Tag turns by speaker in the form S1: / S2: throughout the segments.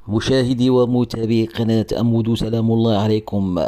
S1: مشاهدي ومتابعي قناة أمود، سلام الله عليكم.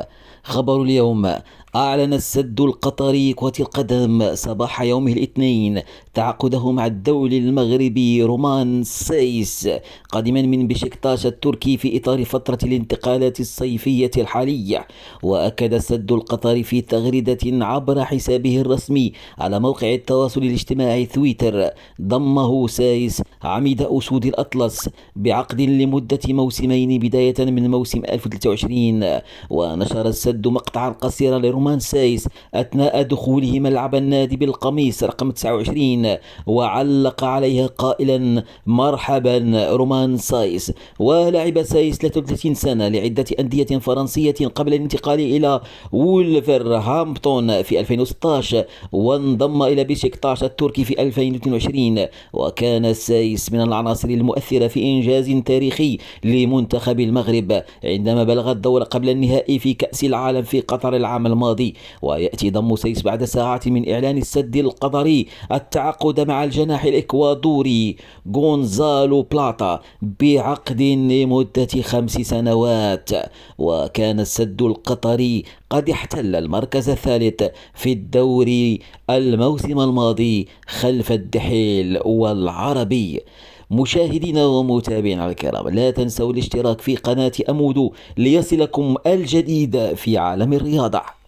S1: خبر اليوم: أعلن السد القطري كرة القدم صباح يوم الاثنين تعاقده مع الدولي المغربي رومان سايس قادما من بشكتاش التركي في إطار فترة الانتقالات الصيفية الحالية. وأكد السد القطري في تغريدة عبر حسابه الرسمي على موقع التواصل الاجتماعي تويتر ضمه سايس عميد أسود الأطلس بعقد لمدة موسمين بداية من موسم 2023. ونشر السد مقطعا قصيرا لرومان سايس أثناء دخوله ملعب النادي بالقميص رقم 29، وعلق عليها قائلا: مرحبا رومان سايس. ولعب سايس 33 سنة لعدة أندية فرنسية قبل الانتقال إلى وولفرهامبتون في 2016، وانضم إلى بشكتاش التركي في 2022. وكان سايس من العناصر المؤثرة في إنجاز تاريخي لمنتخب المغرب عندما بلغ الدور قبل النهائي في كأس العالم في قطر العام الماضي. ويأتي ضم سايس بعد ساعات من إعلان السد القطري التعاقد مع الجناح الإكوادوري غونزالو بلاتا بعقد لمدة 5 سنوات. وكان السد القطري قد احتل المركز الثالث في الدوري الموسم الماضي خلف الدحيل والعربي. مشاهدينا ومتابعينا الكرام، لا تنسوا الاشتراك في قناة أمود ليصلكم الجديد في عالم الرياضة.